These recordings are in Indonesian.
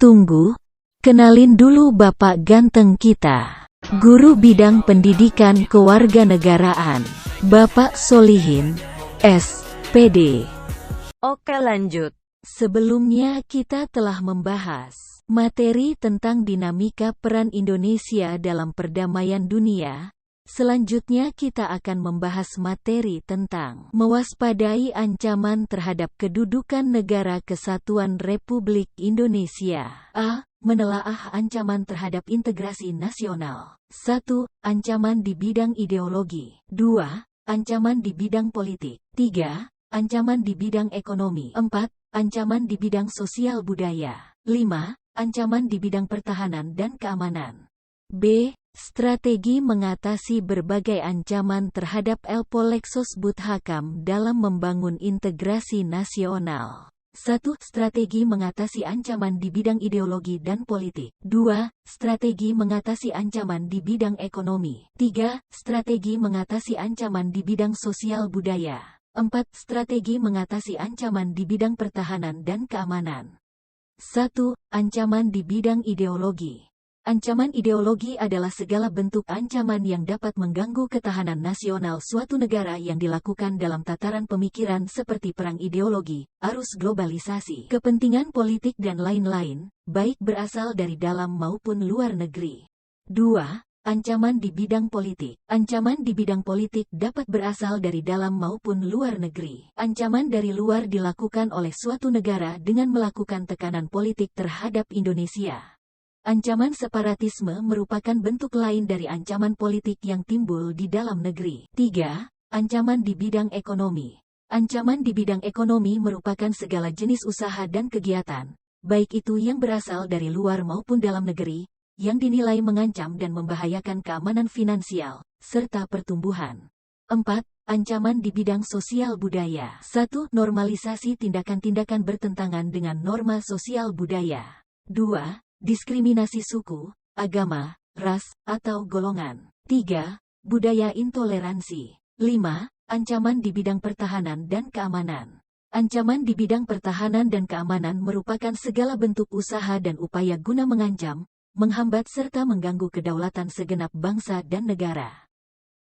Tunggu, kenalin dulu Bapak ganteng kita. Guru Bidang Pendidikan Kewarganegaraan, Bapak Solihin, S.Pd. Oke, lanjut. Sebelumnya kita telah membahas materi tentang dinamika peran Indonesia dalam perdamaian dunia. Selanjutnya kita akan membahas materi tentang mewaspadai ancaman terhadap kedudukan Negara Kesatuan Republik Indonesia. A. Menelaah ancaman terhadap integrasi nasional. 1. Ancaman di bidang ideologi. 2. Ancaman di bidang politik. 3. Ancaman di bidang ekonomi. 4. Ancaman di bidang sosial budaya. 5. Ancaman di bidang pertahanan dan keamanan. B. Strategi mengatasi berbagai ancaman terhadap Elpolexos Buthakam dalam membangun integrasi nasional. 1. Strategi mengatasi ancaman di bidang ideologi dan politik. 2. Strategi mengatasi ancaman di bidang ekonomi. 3. Strategi mengatasi ancaman di bidang sosial budaya. 4. Strategi mengatasi ancaman di bidang pertahanan dan keamanan. 1. Ancaman di bidang ideologi. Ancaman ideologi adalah segala bentuk ancaman yang dapat mengganggu ketahanan nasional suatu negara yang dilakukan dalam tataran pemikiran seperti perang ideologi, arus globalisasi, kepentingan politik dan lain-lain, baik berasal dari dalam maupun luar negeri. 2. Ancaman di bidang politik. Ancaman di bidang politik dapat berasal dari dalam maupun luar negeri. Ancaman dari luar dilakukan oleh suatu negara dengan melakukan tekanan politik terhadap Indonesia. Ancaman separatisme merupakan bentuk lain dari ancaman politik yang timbul di dalam negeri. 3. Ancaman di bidang ekonomi. Ancaman di bidang ekonomi merupakan segala jenis usaha dan kegiatan, baik itu yang berasal dari luar maupun dalam negeri, yang dinilai mengancam dan membahayakan keamanan finansial, serta pertumbuhan. 4. Ancaman di bidang sosial budaya. 1. Normalisasi tindakan-tindakan bertentangan dengan norma sosial budaya. 2. Diskriminasi suku, agama, ras, atau golongan. 3. Budaya intoleransi. 5. Ancaman di bidang pertahanan dan keamanan. Ancaman di bidang pertahanan dan keamanan merupakan segala bentuk usaha dan upaya guna mengancam, menghambat serta mengganggu kedaulatan segenap bangsa dan negara.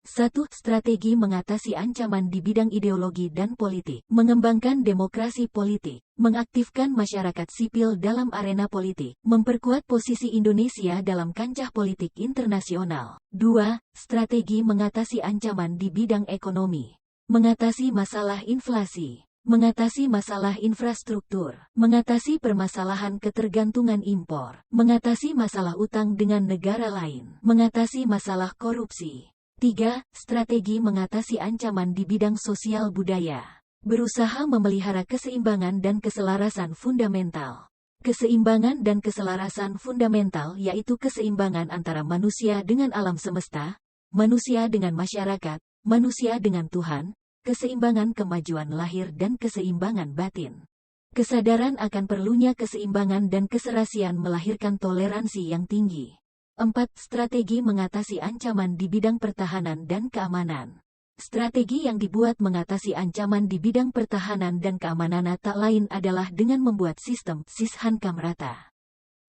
1. Strategi mengatasi ancaman di bidang ideologi dan politik. Mengembangkan demokrasi politik. Mengaktifkan masyarakat sipil dalam arena politik. Memperkuat posisi Indonesia dalam kancah politik internasional. 2. Strategi mengatasi ancaman di bidang ekonomi. Mengatasi masalah inflasi. Mengatasi masalah infrastruktur. Mengatasi permasalahan ketergantungan impor. Mengatasi masalah utang dengan negara lain. Mengatasi masalah korupsi. 3. Strategi mengatasi ancaman di bidang sosial budaya. Berusaha memelihara keseimbangan dan keselarasan fundamental. Keseimbangan dan keselarasan fundamental yaitu keseimbangan antara manusia dengan alam semesta, manusia dengan masyarakat, manusia dengan Tuhan, keseimbangan kemajuan lahir dan keseimbangan batin. Kesadaran akan perlunya keseimbangan dan keserasian melahirkan toleransi yang tinggi. 4. Strategi mengatasi ancaman di bidang pertahanan dan keamanan. Strategi yang dibuat mengatasi ancaman di bidang pertahanan dan keamanan tak lain adalah dengan membuat sistem Sishankam Rata.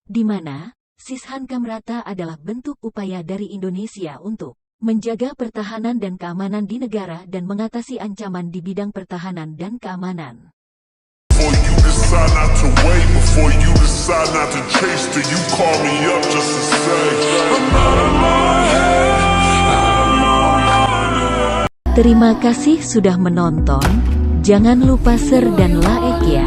Di mana, Sishankam Rata adalah bentuk upaya dari Indonesia untuk menjaga pertahanan dan keamanan di negara dan mengatasi ancaman di bidang pertahanan dan keamanan. Decide not to wait before you decide not to chase till you call me up just to say I'm out of my head. Terima kasih sudah menonton. Jangan lupa share dan like ya.